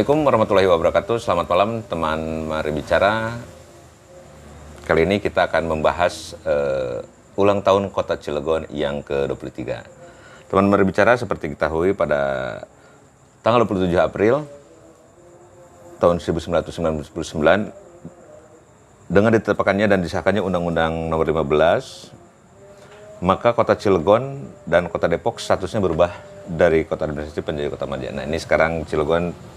Assalamualaikum warahmatullahi wabarakatuh. Selamat malam teman Mari Bicara. Kali ini kita akan membahas ulang tahun Kota Cilegon yang ke-23. Teman Mari Bicara, seperti diketahui pada tanggal 27 April tahun 1999 dengan ditetapkannya dan disahkannya Undang-Undang Nomor 15, maka Kota Cilegon dan Kota Depok statusnya berubah dari kota administratif menjadi kota madya. Nah, ini sekarang Cilegon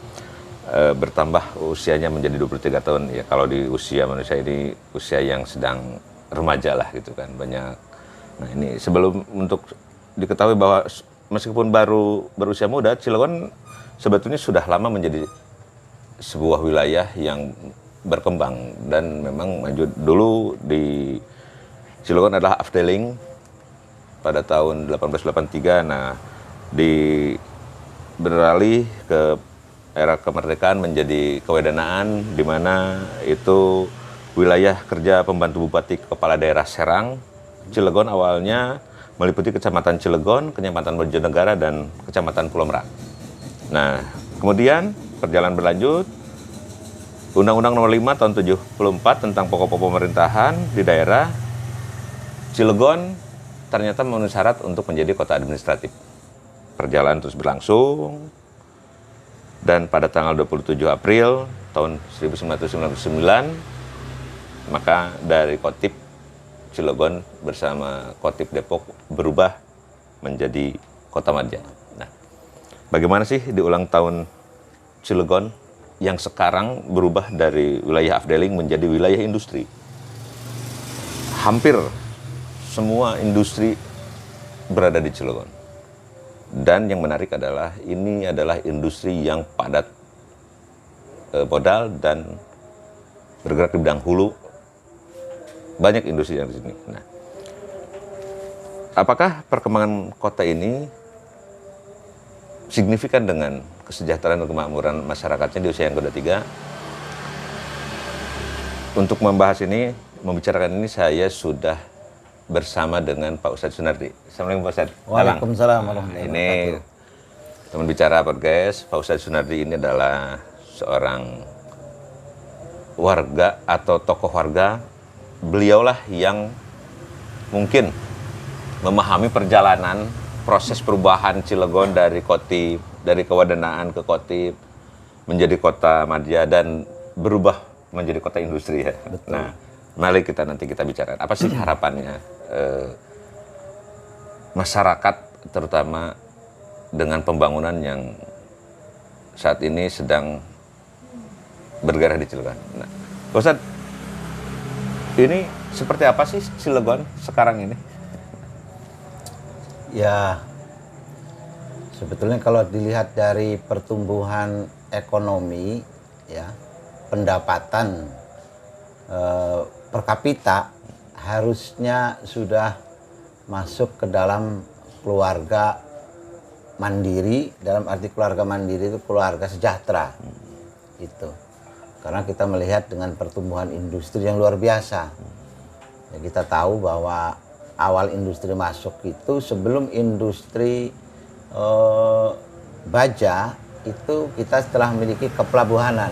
bertambah usianya menjadi 23 tahun. Ya, kalau di usia manusia ini usia yang sedang remaja lah gitu kan, banyak. Nah, ini sebelum untuk diketahui bahwa meskipun baru berusia muda, Cilegon sebetulnya sudah lama menjadi sebuah wilayah yang berkembang dan memang maju. Dulu di Cilegon adalah Afdeling pada tahun 1883. Nah, beralih ke era kemerdekaan menjadi kewedanaan, di mana itu wilayah kerja pembantu bupati kepala daerah Serang. Cilegon awalnya meliputi Kecamatan Cilegon, Kecamatan Bojonegara, dan Kecamatan Pulau Merak. Nah, kemudian perjalanan berlanjut, Undang-Undang Nomor 5 tahun 74 tentang pokok-pokok pemerintahan di daerah, Cilegon ternyata memenuhi syarat untuk menjadi kota administratif. Perjalanan terus berlangsung, dan pada tanggal 27 April tahun 1999, maka dari Kotip Cilegon bersama Kotip Depok berubah menjadi kota madya. Nah, bagaimana sih di ulang tahun Cilegon yang sekarang berubah dari wilayah Afdeling menjadi wilayah industri? Hampir semua industri berada di Cilegon. Dan yang menarik adalah ini adalah industri yang padat modal dan bergerak di bidang hulu. Banyak industri yang di sini. Nah, apakah perkembangan kota ini signifikan dengan kesejahteraan dan kemakmuran masyarakatnya di usia yang ke-23? Untuk membahas ini, membicarakan ini, saya sudah bersama dengan Pak Ustadz Sunardi. Assalamualaikum Pak Ustadz. Waalaikumsalam Ini warahmatullahi wabarakatuh. teman bicara podcast. Pak Ustadz Sunardi ini adalah seorang warga atau tokoh warga. Beliaulah yang mungkin memahami perjalanan proses perubahan Cilegon dari Kotip, dari kewedanaan ke Kotip menjadi kota madya dan berubah menjadi kota industri ya. Betul. Nah, mari nanti kita bicara apa sih harapannya masyarakat, terutama dengan pembangunan yang saat ini sedang bergerak di Cilegon. Nah, Ustadz, ini seperti apa sih Cilegon sekarang ini? Ya, sebetulnya kalau dilihat dari pertumbuhan ekonomi, ya, pendapatan per kapita harusnya sudah masuk ke dalam keluarga mandiri. Dalam arti keluarga mandiri itu keluarga sejahtera, gitu. Karena kita melihat dengan pertumbuhan industri yang luar biasa. Ya, kita tahu bahwa awal industri masuk itu sebelum industri baja itu kita setelah memiliki kepelabuhanan.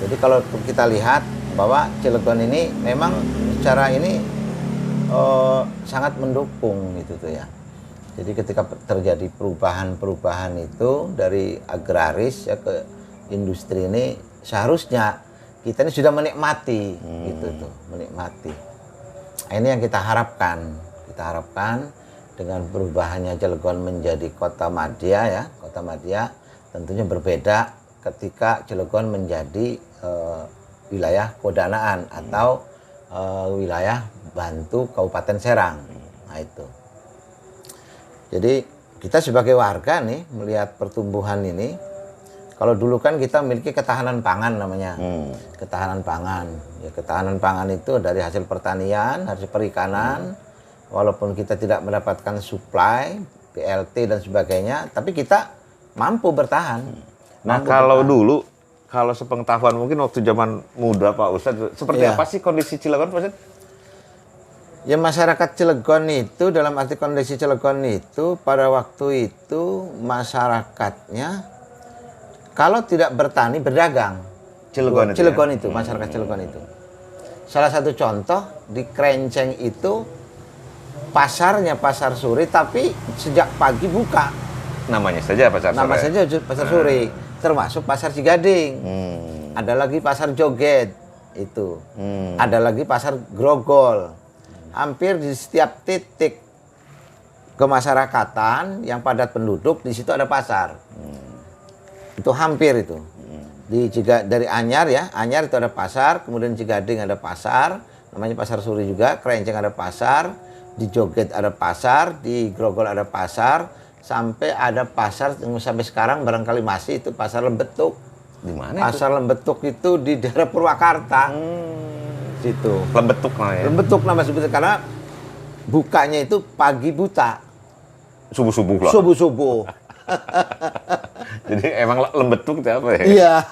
Jadi kalau kita lihat bahwa Cilegon ini memang secara ini sangat mendukung gitu tuh ya. Jadi ketika terjadi perubahan itu dari agraris ya ke industri ini, seharusnya kita ini sudah menikmati gitu tuh, menikmati. Nah, ini yang kita harapkan. Kita harapkan dengan perubahannya Cilegon menjadi kota madya ya, kota madya tentunya berbeda ketika Cilegon menjadi wilayah kewedanaan atau wilayah bantu Kabupaten Serang. Nah itu. Jadi kita sebagai warga nih melihat pertumbuhan ini. Kalau dulu kan kita memiliki ketahanan pangan namanya. Ketahanan pangan. Ya, ketahanan pangan itu dari hasil pertanian, hasil perikanan. Walaupun kita tidak mendapatkan supply, PLT dan sebagainya, tapi kita mampu bertahan. Nah, kalau dulu, kalau sepengetahuan mungkin waktu zaman muda Pak Ustadz, seperti apa sih kondisi Cilegon Pak Ustadz? Ya, masyarakat Cilegon itu, dalam arti kondisi Cilegon itu, pada waktu itu masyarakatnya kalau tidak bertani berdagang. Cilegon itu. Cilegon itu, masyarakat Cilegon itu. Salah satu contoh di Krenceng itu pasarnya pasar suri, tapi sejak pagi buka. Namanya saja pasar Nama sore. saja pasar suri, termasuk pasar Cigading. Ada lagi pasar Joget itu. Ada lagi pasar Grogol. Hampir di setiap titik kemasyarakatan yang padat penduduk di situ ada pasar. Itu hampir itu. Dari Anyar ya, Anyar itu ada pasar, kemudian Cigading ada pasar, namanya pasar suri juga, Krenceng ada pasar, di Joget ada pasar, di Grogol ada pasar, sampai ada pasar yang sampai sekarang barangkali masih itu pasar Lembetuk. Di mana Pasar Lembetuk itu di daerah Purwakarta. Situ. Lembetuk namanya. Lembetuk nama sebetulnya karena bukanya itu pagi buta, Subuh-subuh loh. subuh-subuh. Jadi emang lembetuk itu apa ya? Iya.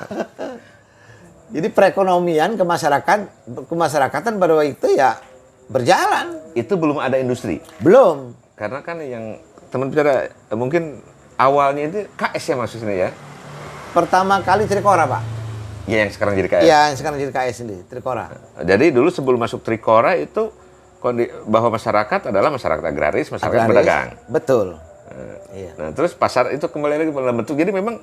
Jadi perekonomian kemasyarakatan pada waktu itu ya berjalan. Itu belum ada industri. Belum. Karena kan yang teman bicara mungkin awalnya itu KS ya maksudnya ya. Pertama kali Trikora, Pak. Ya yang sekarang jadi KS. Iya, yang sekarang jadi KS ini, Trikora. Jadi dulu sebelum masuk Trikora itu bahwa masyarakat adalah masyarakat agraris, masyarakat Agraris. berdagang. Betul. Iya. Nah, terus pasar itu kembali lagi dalam bentuk. Jadi memang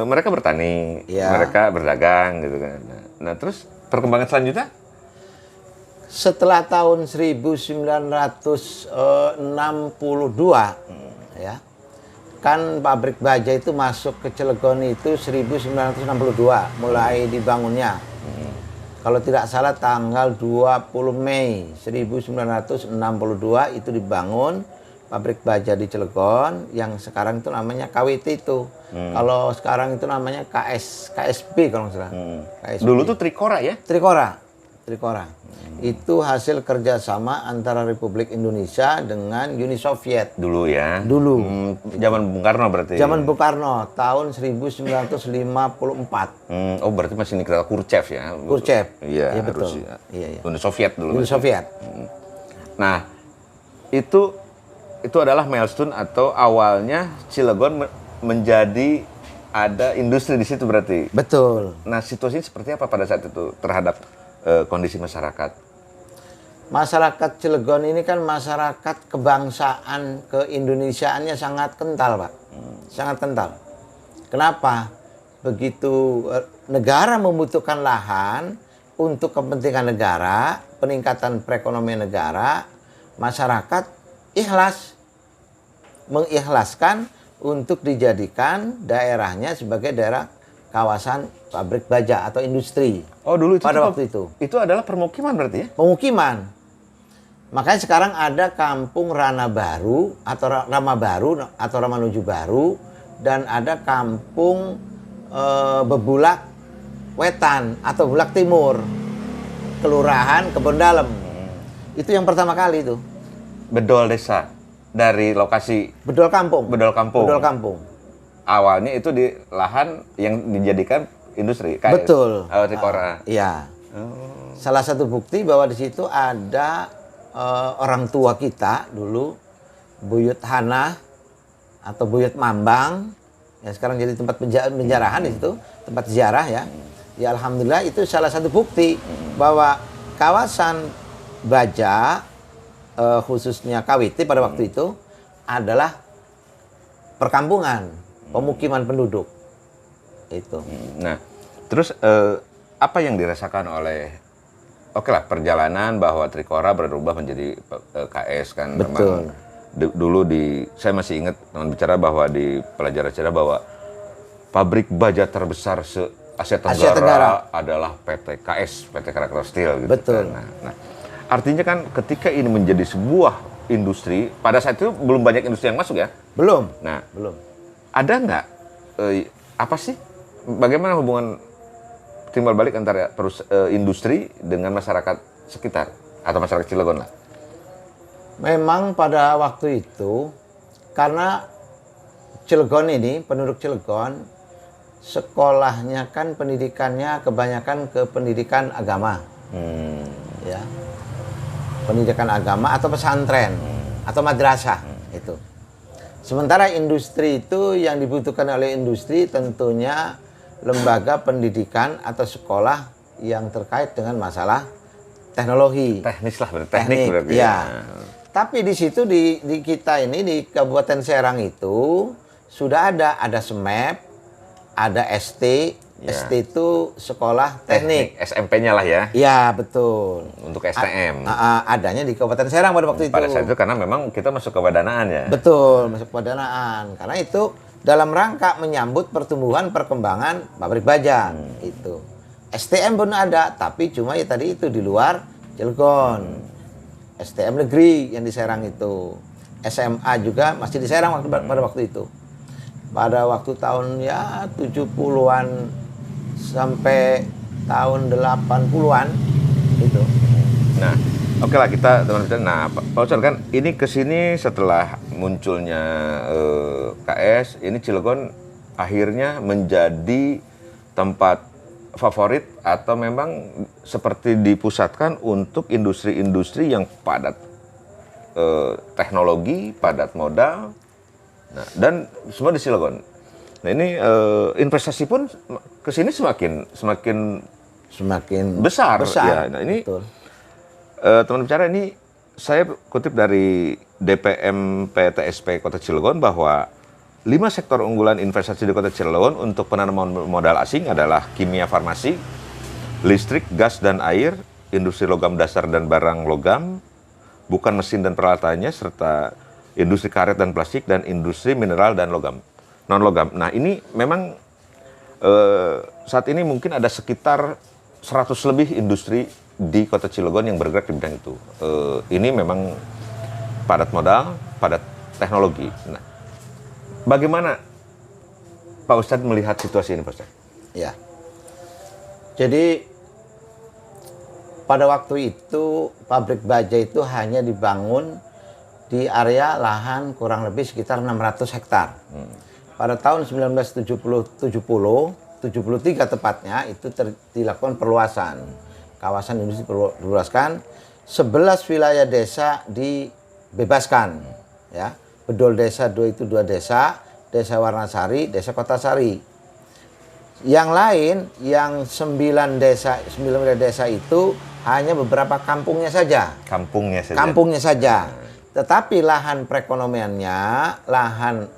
mereka bertani, Iya. mereka berdagang gitu kan. Nah, terus perkembangan selanjutnya? Setelah tahun 1962 ya. Kan pabrik baja itu masuk ke Cilegon itu 1962 mulai dibangunnya. Kalau tidak salah tanggal 20 Mei 1962 itu dibangun pabrik baja di Cilegon yang sekarang itu namanya KWT itu. Kalau sekarang itu namanya KSB kalau nggak salah. KSB. Dulu tuh Trikora ya? Trikora. Itu hasil kerjasama antara Republik Indonesia dengan Uni Soviet. Dulu ya? Dulu. Zaman Bung Karno berarti? Zaman Bung Karno, tahun 1954. Oh berarti masih Nikita Khrushchev ya? Khrushchev. Iya, Iya, betul. Rusia. Iya. Uni Soviet dulu. Uni Soviet. Nah, itu adalah milestone atau awalnya Cilegon menjadi ada industri di situ berarti. Betul. Nah, situasinya seperti apa pada saat itu terhadap kondisi masyarakat? Masyarakat Cilegon ini kan masyarakat kebangsaan keindonesiaannya sangat kental, Pak. Sangat kental. Kenapa? Begitu negara membutuhkan lahan untuk kepentingan negara, peningkatan perekonomian negara, masyarakat mengikhlaskan untuk dijadikan daerahnya sebagai daerah kawasan pabrik baja atau industri. Oh, dulu itu pada waktu itu. Itu adalah permukiman berarti ya? Pemukiman. Makanya sekarang ada kampung Rana Baru atau Rama Baru atau Ramanuju Baru dan ada kampung Bebulak Wetan atau Bulak Timur. Kelurahan Kebon Dalem. Itu yang pertama kali itu. Bedol desa dari lokasi Bedol kampung. Bedol kampung. Bedol kampung. Awalnya itu di lahan yang dijadikan industri. KS. Betul. Trikora. Iya. Salah satu bukti bahwa di situ ada orang tua kita dulu, Buyut Hana atau Buyut Mambang, yang sekarang jadi tempat penjarahan di situ, tempat ziarah ya. Ya alhamdulillah itu salah satu bukti bahwa kawasan baja khususnya KWT pada waktu itu adalah perkampungan, pemukiman penduduk. Itu. Nah, terus apa yang dirasakan oleh perjalanan bahwa Trikora berubah menjadi KS kan? Betul. Memang dulu saya masih ingat teman bicara bahwa di pelajaran sejarah bahwa pabrik baja terbesar se-Asia Tenggara adalah PT KS, PT Krakatau Steel gitu. Betul. Kan? Nah, artinya kan ketika ini menjadi sebuah industri, pada saat itu belum banyak industri yang masuk ya? Belum. Nah, Belum. ada nggak apa sih? Bagaimana hubungan timbal balik antara industri dengan masyarakat sekitar atau masyarakat Cilegon lah? Memang pada waktu itu karena Cilegon ini, penduduk Cilegon sekolahnya kan pendidikannya kebanyakan ke pendidikan agama. Ya. Pendidikan agama atau pesantren atau madrasah itu. Sementara industri itu yang dibutuhkan oleh industri tentunya lembaga pendidikan atau sekolah yang terkait dengan masalah teknologi. Teknis lah, teknik berarti. Ya. Tapi di situ di kita ini di Kabupaten Serang itu sudah ada SMAP, ada ST. Ya. ST itu sekolah teknik. SMP-nya lah ya. Iya, betul. Untuk STM. Adanya di Kabupaten Serang pada waktu itu. Pada saat itu karena memang kita masuk ke wadanaan ya. Betul, masuk wadanaan. Karena itu dalam rangka menyambut pertumbuhan perkembangan pabrik baja. Itu. STM pun ada, tapi cuma ya tadi itu di luar Cilegon. STM negeri yang di Serang itu. SMA juga masih di Serang pada waktu itu. Pada waktu tahun ya 70-an sampai tahun 80-an itu. Nah, oke lah kita teman-teman. Nah, Pak Ustadz kan ini kesini setelah munculnya KS, ini Cilegon akhirnya menjadi tempat favorit atau memang seperti dipusatkan untuk industri-industri yang padat teknologi, padat modal, nah, dan semua di Cilegon. Nah ini investasi pun kesini semakin besar. Ya, nah ini teman bicara ini saya kutip dari DPM PTSP Kota Cilegon bahwa 5 sektor unggulan investasi di Kota Cilegon untuk penanaman modal asing adalah kimia farmasi, listrik, gas dan air, industri logam dasar dan barang logam, bukan mesin dan peralatannya, serta industri karet dan plastik, dan industri mineral dan logam, non-logam. Nah ini memang saat ini mungkin ada sekitar 100 lebih industri di Kota Cilegon yang bergerak di bidang itu. Ini memang padat modal, padat teknologi. Nah, bagaimana Pak Ustadz melihat situasi ini, Pak Ustadz? Ya, jadi pada waktu itu pabrik baja itu hanya dibangun di area lahan kurang lebih sekitar 600 hektar. Pada tahun 1973 tepatnya itu dilakukan perluasan. Kawasan industri diluaskan, 11 wilayah desa dibebaskan. Ya, Bedol Desa 2 itu 2 desa, Desa Warnasari, Desa Kotasari. Yang lain, yang 9 wilayah desa itu hanya beberapa kampungnya saja. Kampungnya saja. Tetapi lahan perekonomiannya, lahan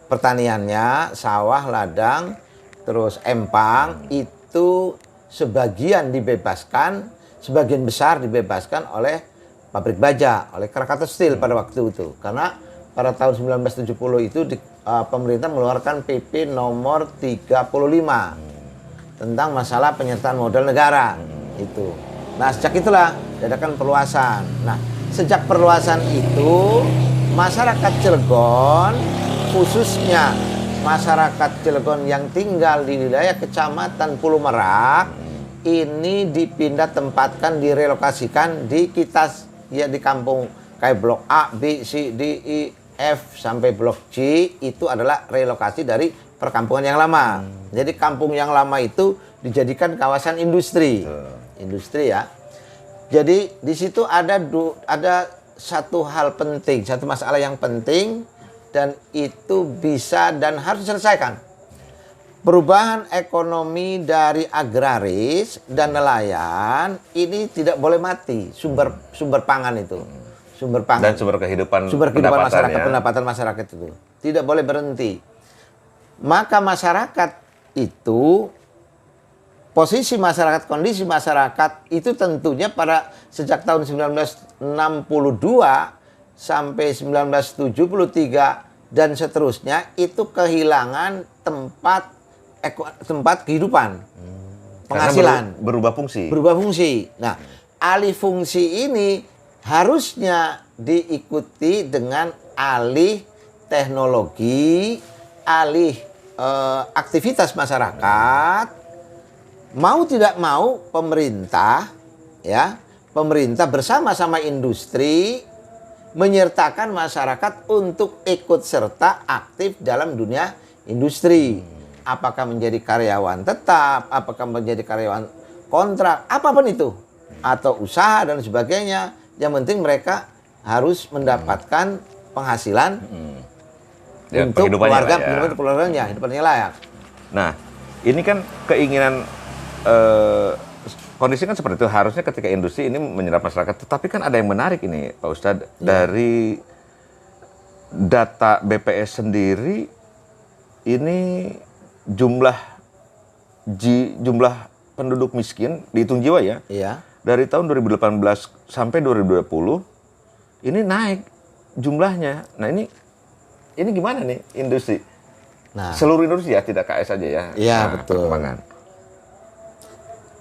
pertaniannya, sawah, ladang, terus empang, itu sebagian dibebaskan, sebagian besar dibebaskan oleh pabrik baja, oleh Krakatau Steel pada waktu itu. Karena pada tahun 1970 itu pemerintah mengeluarkan PP nomor 35 tentang masalah penyertaan modal negara. Itu. Nah, sejak itulah diadakan perluasan. Nah, sejak perluasan itu, masyarakat Cilegon, khususnya masyarakat Cilegon yang tinggal di wilayah Kecamatan Pulau Merak, ini dipindah tempatkan, direlokasikan di kampung kayak blok A, B, C, D, E, F sampai blok C, itu adalah relokasi dari perkampungan yang lama. Jadi kampung yang lama itu dijadikan kawasan industri. Industri ya. Jadi di situ ada satu hal penting, satu masalah yang penting, dan itu bisa dan harus diselesaikan. Perubahan ekonomi dari agraris dan nelayan ini tidak boleh mati, sumber pangan itu. Sumber pangan. Dan sumber kehidupan masyarakat, pendapatan masyarakat itu tidak boleh berhenti. Maka masyarakat itu, posisi masyarakat, kondisi masyarakat itu tentunya sejak tahun 1962 sampai 1973 dan seterusnya itu kehilangan tempat kehidupan, penghasilan. Berubah fungsi. Nah, alih fungsi ini harusnya diikuti dengan alih teknologi, alih aktivitas masyarakat. Mau tidak mau pemerintah bersama-sama industri menyertakan masyarakat untuk ikut serta aktif dalam dunia industri. Apakah menjadi karyawan tetap, apakah menjadi karyawan kontrak, apapun itu, atau usaha dan sebagainya. Yang penting mereka harus mendapatkan penghasilan Ya, untuk penghidupannya keluarga, lah ya. keluarganya, hidupannya layak. Nah, ini kan keinginan kondisi kan seperti itu. Harusnya ketika industri ini menyerap masyarakat. Tetapi kan ada yang menarik ini, Pak Ustadz. Dari data BPS sendiri, ini jumlah penduduk miskin dihitung jiwa ya. Iya. Dari tahun 2018 sampai 2020 ini naik jumlahnya. Nah, ini gimana nih industri? Nah, Seluruh industri ya, tidak KS saja ya. Iya, Nah, betul. perkembangan.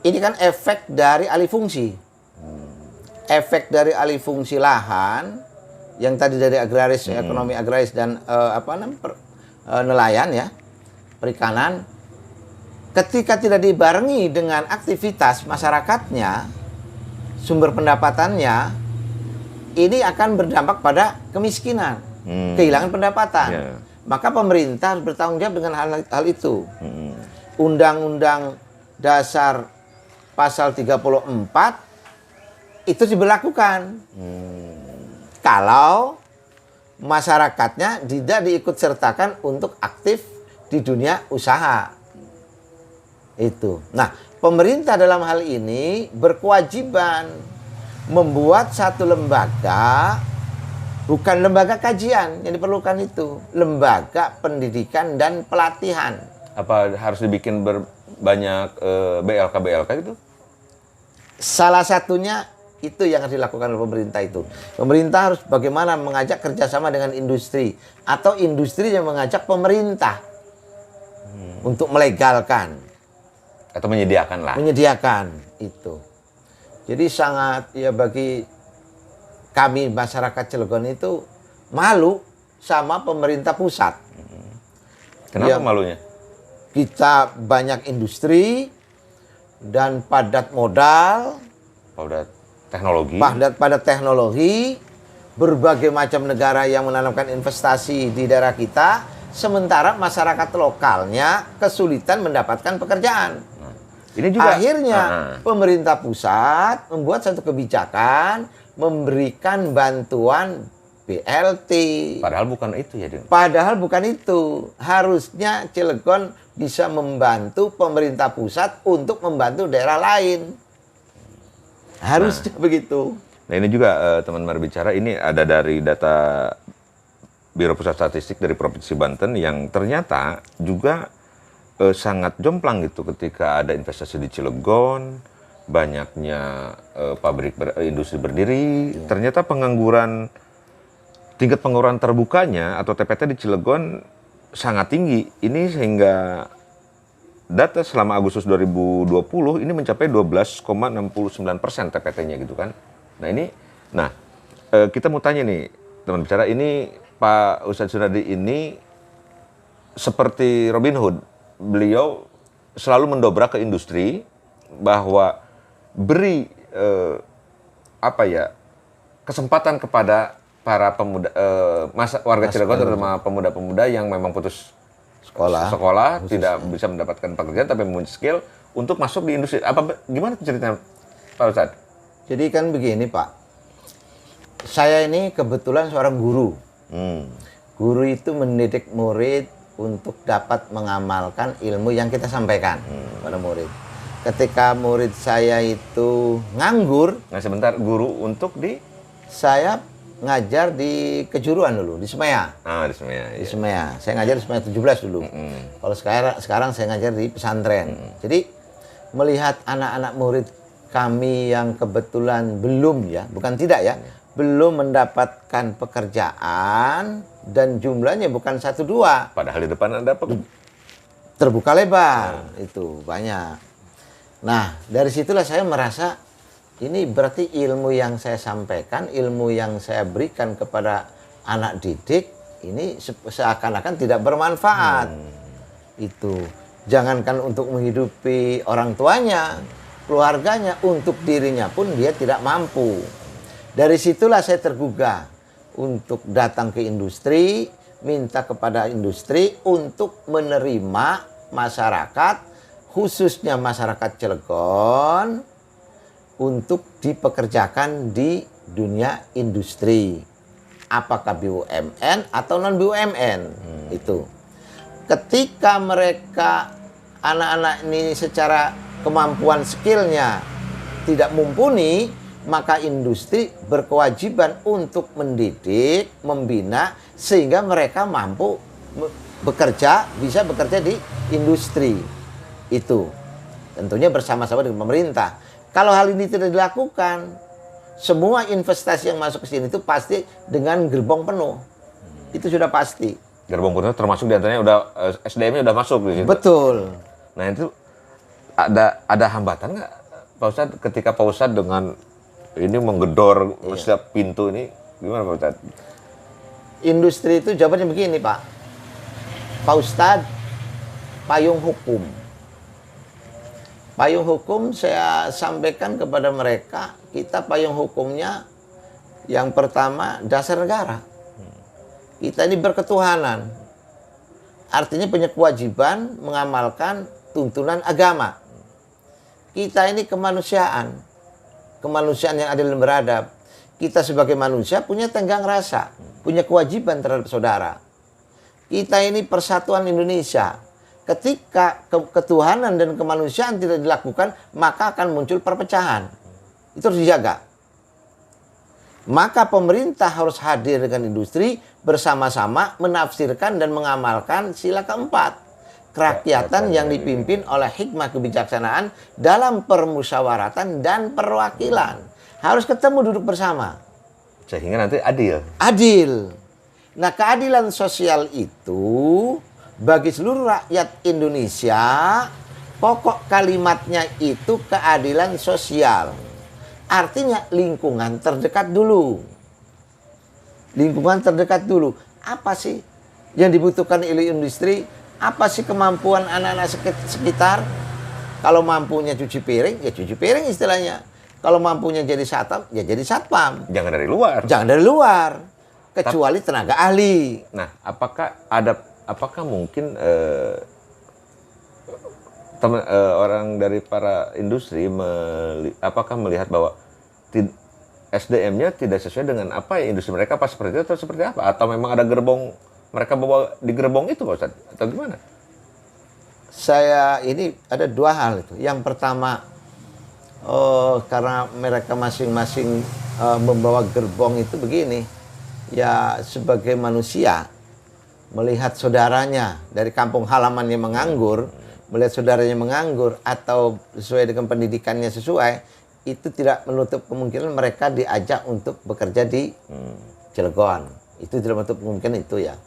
ini kan efek dari alih fungsi. Efek dari alih fungsi lahan yang tadi dari agraris, ekonomi agraris dan nelayan ya, perikanan. Ketika tidak dibarengi dengan aktivitas masyarakatnya, sumber pendapatannya, ini akan berdampak pada kemiskinan, kehilangan pendapatan. Yeah. Maka pemerintah harus bertanggung jawab dengan hal itu. Undang-Undang Dasar Pasal 34 itu diberlakukan. Kalau masyarakatnya tidak diikut sertakan untuk aktif di dunia usaha. Itu. Nah, pemerintah dalam hal ini berkewajiban membuat satu lembaga, bukan lembaga kajian yang diperlukan itu, lembaga pendidikan dan pelatihan. Apa harus dibikin banyak BLK gitu? Salah satunya itu yang harus dilakukan oleh pemerintah itu. Pemerintah harus bagaimana mengajak kerjasama dengan industri, atau industri yang mengajak pemerintah untuk melegalkan. Atau menyediakan lah. Menyediakan itu. Jadi sangat ya bagi kami masyarakat Cilegon itu malu sama pemerintah pusat. Kenapa Ya, malunya? kita banyak industri dan padat modal, padat teknologi, berbagai macam negara yang menanamkan investasi di daerah kita, sementara masyarakat lokalnya kesulitan mendapatkan pekerjaan. Ini juga Akhirnya pemerintah pusat membuat satu kebijakan memberikan bantuan BLT. padahal bukan itu ya, Din. Padahal bukan itu. Harusnya Cilegon bisa membantu pemerintah pusat untuk membantu daerah lain. Harusnya begitu. Nah, ini juga teman berbicara, ini ada dari data Biro Pusat Statistik dari Provinsi Banten yang ternyata juga sangat jomplang gitu ketika ada investasi di Cilegon, banyaknya industri berdiri, ternyata tingkat pengangguran terbukanya atau TPT di Cilegon sangat tinggi. Ini sehingga data selama Agustus 2020 ini mencapai 12,69% TPT-nya gitu kan. Nah, kita mau tanya nih teman bicara, ini Pak Ustadz Sunardi ini seperti Robin Hood. Beliau selalu mendobrak ke industri bahwa beri kesempatan kepada para pemuda, warga Cilegon, terutama pemuda-pemuda yang memang putus sekolah tidak bisa mendapatkan pekerjaan tapi mempunyai skill untuk masuk di industri. Gimana ceritanya, Pak Ustadz? Jadi kan begini, Pak. Saya ini kebetulan seorang guru. Guru itu mendidik murid untuk dapat mengamalkan ilmu yang kita sampaikan pada murid. Ketika murid saya itu nganggur, Nah, sebentar, guru untuk saya ngajar di kejuruan dulu, di Semea. di Semea. Di Semea. Saya ngajar di Semea 17 dulu. Kalau sekarang saya ngajar di pesantren. Jadi melihat anak-anak murid kami yang kebetulan belum belum mendapatkan pekerjaan dan jumlahnya bukan 1-2. Padahal di depan ada Terbuka lebar, itu banyak. Nah, dari situlah saya merasa ini berarti ilmu yang saya sampaikan, ilmu yang saya berikan kepada anak didik, ini seakan-akan tidak bermanfaat. Itu. Jangankan untuk menghidupi orang tuanya, keluarganya, untuk dirinya pun dia tidak mampu. Dari situlah saya tergugah untuk datang ke industri, minta kepada industri untuk menerima masyarakat, khususnya masyarakat Cilegon, untuk dipekerjakan di dunia industri. apakah BUMN atau non BUMN. Itu ketika mereka anak-anak ini secara kemampuan skillnya tidak mumpuni, maka industri berkewajiban untuk mendidik, membina sehingga mereka mampu bisa bekerja di industri itu. Tentunya bersama-sama dengan pemerintah. Kalau hal ini tidak dilakukan, semua investasi yang masuk ke sini itu pasti dengan gerbong penuh. Itu sudah pasti. Gerbong penuh termasuk diantaranya udah SDM-nya udah masuk di situ. Betul. Nah itu ada hambatan nggak Pak Ustadz ketika Pak Ustadz dengan ini menggedor setiap pintu ini, gimana Pak Ustadz? Industri itu jawabannya begini Pak. Pak Ustadz, payung hukum. Payung hukum saya sampaikan kepada mereka, kita payung hukumnya yang pertama dasar negara. Kita ini berketuhanan. Artinya punya kewajiban mengamalkan tuntunan agama. Kita ini kemanusiaan. Kemanusiaan yang adil dan beradab. Kita sebagai manusia punya tenggang rasa, punya kewajiban terhadap saudara. Kita ini persatuan Indonesia. Ketika ketuhanan dan kemanusiaan tidak dilakukan, maka akan muncul perpecahan. Itu harus dijaga. Maka pemerintah harus hadir dengan industri bersama-sama menafsirkan dan mengamalkan sila keempat. Kerakyatan yang dipimpin oleh hikmah kebijaksanaan dalam permusyawaratan dan perwakilan. Harus ketemu duduk bersama. Sehingga nanti adil. Adil. Nah, keadilan sosial itu bagi seluruh rakyat Indonesia, pokok kalimatnya itu keadilan sosial. Artinya lingkungan terdekat dulu. Lingkungan terdekat dulu. Apa sih yang dibutuhkan oleh industri? Apa sih kemampuan anak-anak sekitar? Kalau mampunya cuci piring, ya cuci piring istilahnya. Kalau mampunya jadi satpam, ya jadi satpam. Jangan dari luar. Jangan dari luar. Kecuali tenaga ahli. Nah, apakah mungkin orang dari para industri apakah melihat bahwa SDM-nya tidak sesuai dengan apa ya industri mereka, apa seperti itu atau seperti apa? Atau memang ada gerbong, mereka bawa di gerbong itu Pak Ustadz? Atau gimana? Saya ini ada dua hal itu. Yang pertama, karena mereka masing-masing membawa gerbong itu begini. Ya sebagai manusia, melihat saudaranya dari kampung halamannya menganggur, melihat saudaranya menganggur atau sesuai dengan pendidikannya sesuai, itu tidak menutup kemungkinan mereka diajak untuk bekerja di Cilegon. Itu tidak menutup kemungkinan itu ya.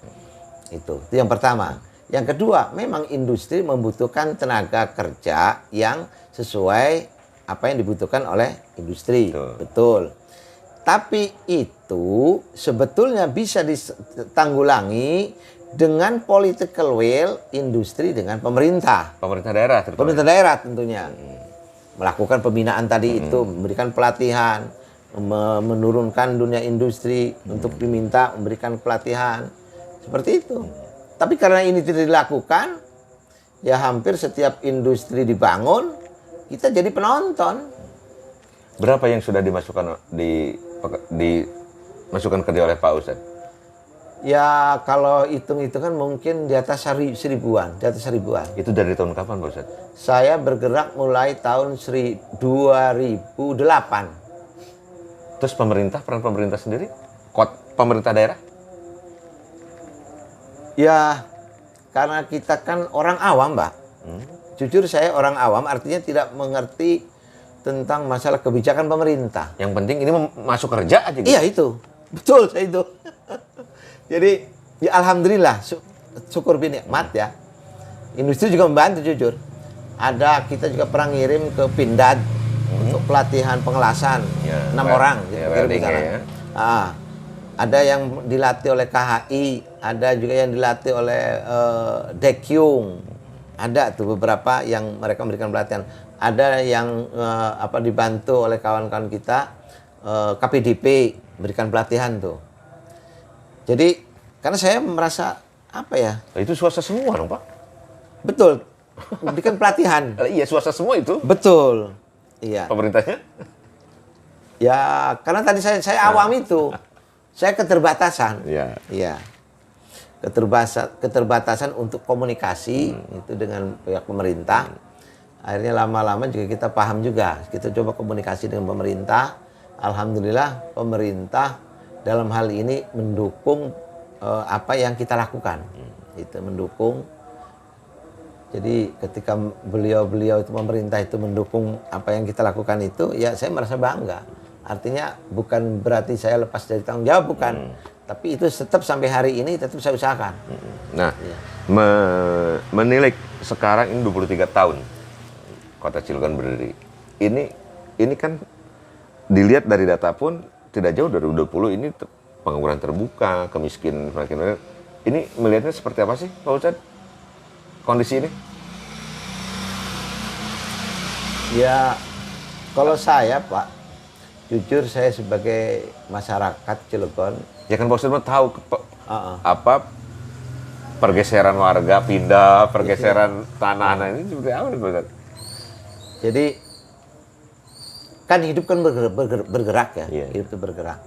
Itu yang pertama. Yang kedua, memang industri membutuhkan tenaga kerja yang sesuai apa yang dibutuhkan oleh industri. Betul. Tapi itu sebetulnya bisa ditanggulangi dengan political will industri dengan pemerintah. Pemerintah daerah terutama. Pemerintah daerah tentunya. Melakukan pembinaan tadi itu, memberikan pelatihan, menurunkan dunia industri untuk diminta memberikan pelatihan. Seperti itu. Tapi karena ini tidak dilakukan, ya hampir setiap industri dibangun, kita jadi penonton. Berapa yang sudah dimasukkan kerja oleh Pak Ustadz? Ya kalau hitung-hitungan mungkin di atas seribuan, di atas seribuan. Itu dari tahun kapan Pak Ustadz? Saya bergerak mulai tahun 2008. Terus peran pemerintah sendiri? Pemerintah daerah? Ya karena kita kan orang awam Mbak. Jujur saya orang awam, artinya tidak mengerti tentang masalah kebijakan pemerintah. Yang penting ini masuk kerja aja gitu? Iya itu, betul saya itu. Jadi ya alhamdulillah, syukur nikmat ya. Industri juga membantu jujur. Kita juga pernah ngirim ke Pindad untuk pelatihan pengelasan 6 orang. Ya. Ada yang dilatih oleh KHI, ada juga yang dilatih oleh Dekyung. Ada tuh beberapa yang mereka memberikan pelatihan. Ada yang dibantu oleh kawan-kawan kita KPDP berikan pelatihan tuh. Jadi karena saya merasa Itu swasta semua dong Pak? Betul, berikan pelatihan. Iya swasta semua itu. Betul, iya. Pemerintahnya? Ya karena tadi saya awam itu. Saya keterbatasan. Iya. Iya. Keterbatasan untuk komunikasi itu dengan pihak pemerintah. Akhirnya lama-lama juga kita paham juga. Kita coba komunikasi dengan pemerintah. Alhamdulillah pemerintah dalam hal ini mendukung apa yang kita lakukan. Itu mendukung. Jadi ketika beliau itu pemerintah itu mendukung apa yang kita lakukan itu, ya saya merasa bangga. Artinya bukan berarti saya lepas dari tanggung jawab, bukan. Tapi itu tetap sampai hari ini tetap saya usahakan. Nah, menilik sekarang ini 23 tahun Kota Cilegon berdiri. Ini kan dilihat dari data pun tidak jauh dari 20 ini pengangguran terbuka, kemiskinan semakin banyak. Ini melihatnya seperti apa sih, Pak Ustadz? Kondisi ini? Ya, kalau saya, Pak, jujur saya sebagai masyarakat Cilegon. Ya kan Pak Ustadz tahu apa pergeseran warga pindah, pergeseran tanah ini seperti apa nih Pak Ustadz? Jadi kan hidup kan bergerak ya, Iya. hidup itu bergerak.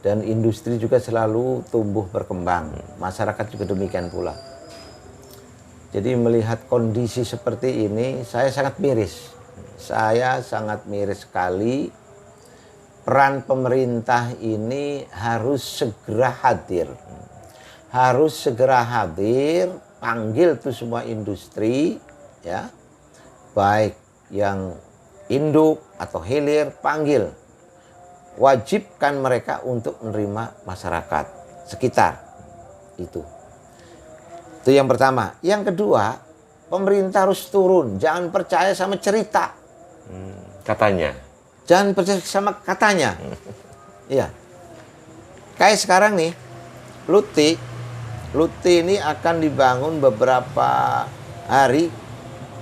Dan industri juga selalu tumbuh berkembang, masyarakat juga demikian pula. Jadi melihat kondisi seperti ini, saya sangat miris. Saya sangat miris sekali. Peran pemerintah ini harus segera hadir. Harus segera hadir, panggil tuh semua industri, ya, baik yang induk atau hilir, panggil. Wajibkan mereka untuk menerima masyarakat sekitar. Itu yang pertama. Yang kedua, pemerintah harus turun. Jangan percaya sama cerita. Katanya. Jangan percaya sama katanya. Iya. Kayak sekarang nih, Luti ini akan dibangun beberapa hari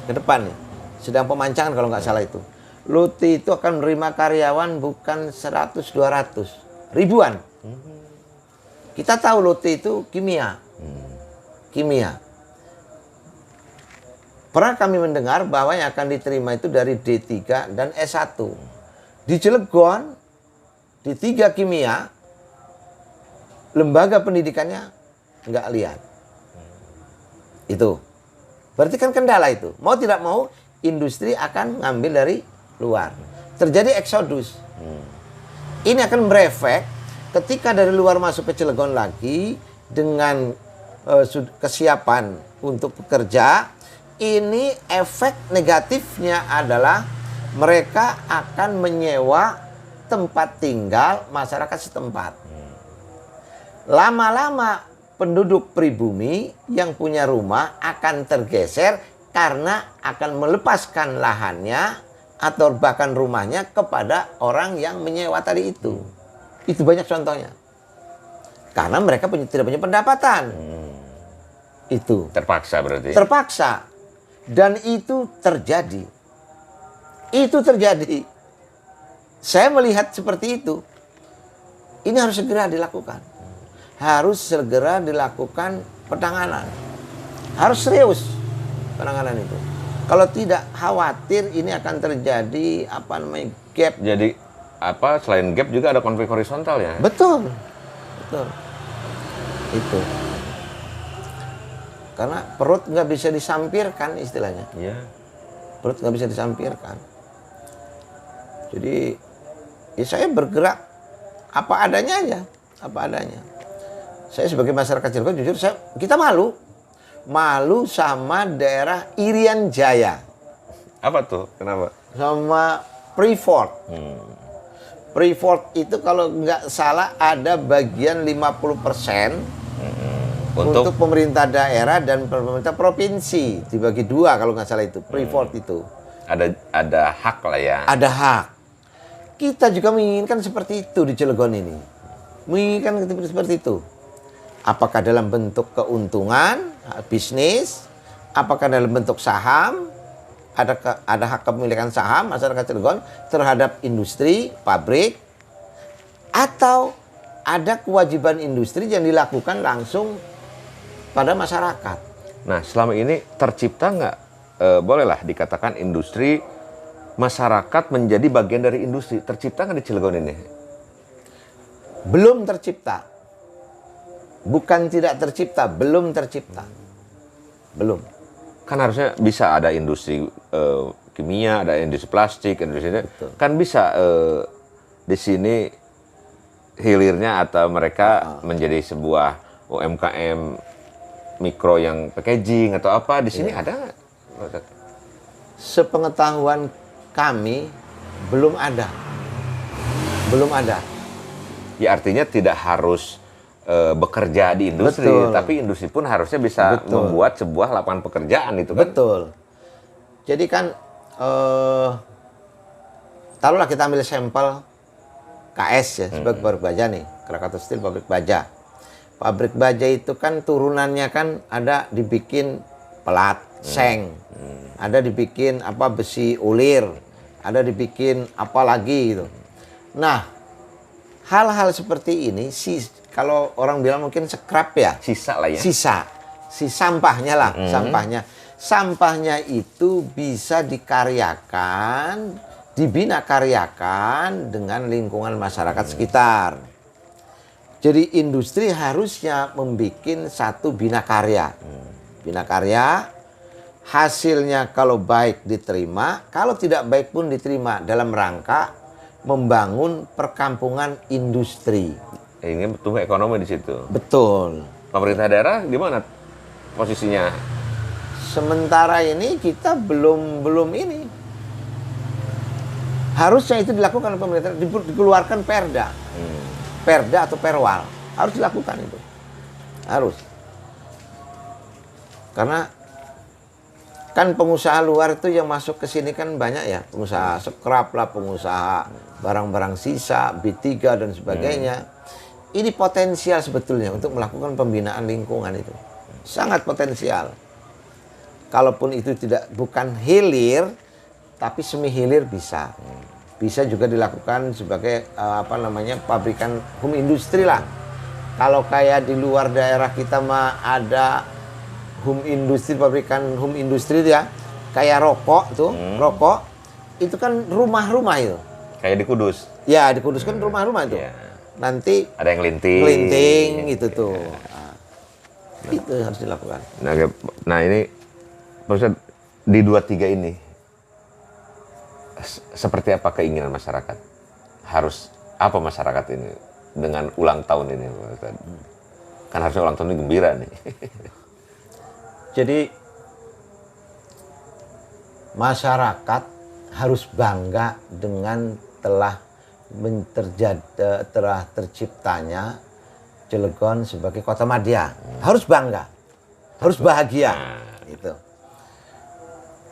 ke depan nih. Sedang pemancangan kalau nggak salah itu. Luti itu akan menerima karyawan bukan 100-200, ribuan. Kita tahu Luti itu kimia. Pernah kami mendengar bahwa yang akan diterima itu dari D3 dan S1. Di Cilegon, di 3 kimia, lembaga pendidikannya nggak lihat. Itu. Berarti kan kendala itu. Mau tidak mau, industri akan ngambil dari luar. Terjadi eksodus. Ini akan berefek ketika dari luar masuk ke Cilegon lagi dengan kesiapan untuk bekerja. Ini efek negatifnya adalah mereka akan menyewa tempat tinggal masyarakat setempat. Lama-lama penduduk pribumi yang punya rumah akan tergeser karena akan melepaskan lahannya atau bahkan rumahnya kepada orang yang menyewa tadi itu. Itu banyak contohnya. Karena mereka tidak punya pendapatan. Itu. Terpaksa berarti. Terpaksa. Dan itu terjadi. Itu terjadi. Saya melihat seperti itu. Ini harus segera dilakukan. Harus segera dilakukan penanganan. Harus serius penanganan itu. Kalau tidak, khawatir ini akan terjadi gap. Jadi selain gap juga ada konflik horizontal ya? Betul. Itu. Karena perut nggak bisa disampirkan istilahnya. Iya. Perut nggak bisa disampirkan. Jadi ya saya bergerak apa adanya aja, apa adanya. Saya sebagai masyarakat Cilegon jujur kita malu sama daerah Irian Jaya. Apa tuh? Kenapa? Sama Freeport. Freeport itu kalau nggak salah ada bagian 50% untuk pemerintah daerah dan pemerintah provinsi. Dibagi 2 kalau nggak salah itu. Freeport itu. Ada hak lah ya. Ada hak. Kita juga menginginkan seperti itu di Cilegon ini. Menginginkan seperti itu. Apakah dalam bentuk keuntungan, bisnis, apakah dalam bentuk saham, ada hak kepemilikan saham masyarakat Cilegon terhadap industri, pabrik, atau ada kewajiban industri yang dilakukan langsung pada masyarakat. Nah, selama ini tercipta nggak, bolehlah dikatakan industri, masyarakat menjadi bagian dari industri. Tercipta nggak di Cilegon ini? belum tercipta. Bukan tidak tercipta, belum tercipta. Belum. Kan harusnya bisa ada industri kimia, ada industri plastik, industri kan bisa di sini hilirnya atau mereka menjadi sebuah UMKM mikro yang packaging atau apa di sini ada nggak? Sepengetahuan kami belum ada. Belum ada. Ya artinya tidak harus bekerja di industri, Betul. tapi industri pun harusnya bisa Betul. membuat sebuah lapangan pekerjaan itu kan. Betul. Jadi kan taruhlah kita ambil sampel KS ya sebagai pabrik baja nih, Krakatau Steel pabrik baja. Pabrik baja itu kan turunannya kan ada dibikin pelat, seng, ada dibikin apa besi ulir, ada dibikin apa lagi gitu. Nah, hal-hal seperti ini kalau orang bilang mungkin scrap ya, Sisa lah ya. si sampahnya lah, sampahnya itu bisa dikaryakan, dibina karyakan dengan lingkungan masyarakat sekitar. Jadi industri harusnya membuat satu bina karya. Bina karya, hasilnya kalau baik diterima, kalau tidak baik pun diterima dalam rangka membangun perkampungan industri. Ingin tumbuh ekonomi di situ. Betul. Pemerintah daerah gimana posisinya? Sementara ini kita belum ini. Harusnya itu dilakukan oleh pemerintah, dikeluarkan perda. Perda atau perwal. Harus dilakukan itu. Harus. Karena kan pengusaha luar itu yang masuk ke sini kan banyak ya. Pengusaha scrap lah, pengusaha barang-barang sisa, B3 dan sebagainya. Ini potensial sebetulnya untuk melakukan pembinaan lingkungan itu. Sangat potensial. Kalaupun itu bukan hilir, tapi semi hilir bisa. Bisa juga dilakukan sebagai pabrikan home industri lah. Kalau kayak di luar daerah kita mah ada home industri, pabrikan home industri ya. Kayak rokok tuh, rokok itu kan rumah-rumah itu. Kayak di Kudus. Ya, di Kudus kan rumah-rumah itu. Iya. Nanti Ada yang linting. Kelinting gitu tuh. Nah, itu harus dilakukan. Nah ini, maksudnya di 23 ini, seperti apa keinginan masyarakat? Harus apa masyarakat ini dengan ulang tahun ini? Kan harusnya ulang tahun ini gembira nih. Jadi masyarakat harus bangga dengan telah terciptanya Cilegon sebagai kota madya. Harus bangga, harus bahagia. Gitu.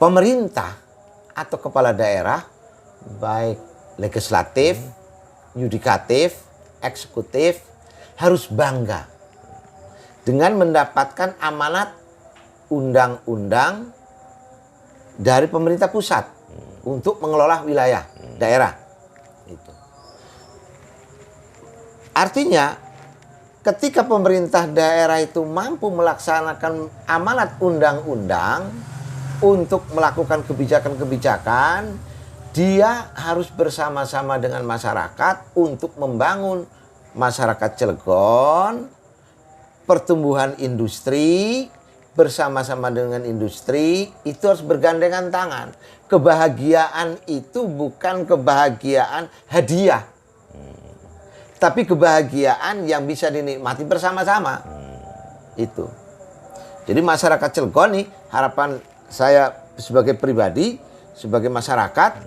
Pemerintah atau kepala daerah, baik legislatif, yudikatif, eksekutif, harus bangga dengan mendapatkan amanat undang-undang dari pemerintah pusat untuk mengelola wilayah daerah. Itu. Artinya, ketika pemerintah daerah itu mampu melaksanakan amanat undang-undang untuk melakukan kebijakan-kebijakan, dia harus bersama-sama dengan masyarakat untuk membangun masyarakat Cilegon, pertumbuhan industri, bersama-sama dengan industri, itu harus bergandengan tangan. Kebahagiaan itu bukan kebahagiaan hadiah, tapi kebahagiaan yang bisa dinikmati bersama-sama. Itu. Jadi masyarakat Cilegon nih, harapan saya sebagai pribadi, sebagai masyarakat,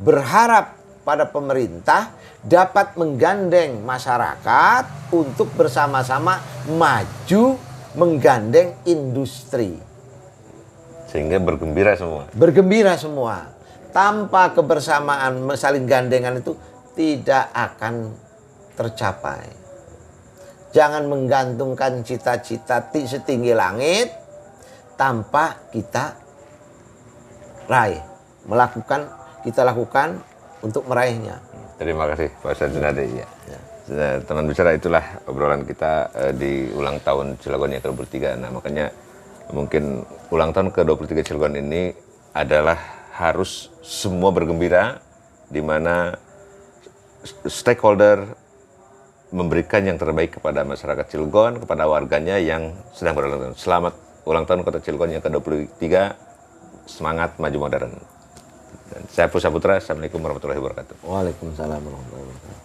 berharap pada pemerintah dapat menggandeng masyarakat untuk bersama-sama maju menggandeng industri. Sehingga bergembira semua. Bergembira semua. Tanpa kebersamaan saling gandengan itu tidak akan tercapai. Jangan menggantungkan cita-cita setinggi langit tanpa kita raih. Kita lakukan untuk meraihnya. Terima kasih Pak Ustadz Junadi. Ya. Teman bicara, itulah obrolan kita di ulang tahun Cilegon yang ke-23. Nah makanya mungkin ulang tahun ke-23 Cilegon ini adalah harus semua bergembira, di mana stakeholder memberikan yang terbaik kepada masyarakat Cilegon, kepada warganya yang sedang berulang tahun. Selamat ulang tahun Kota Cilegon yang ke-23, semangat maju modern. Dan saya Pusat Putra, Assalamualaikum warahmatullahi wabarakatuh. Waalaikumsalam warahmatullahi wabarakatuh.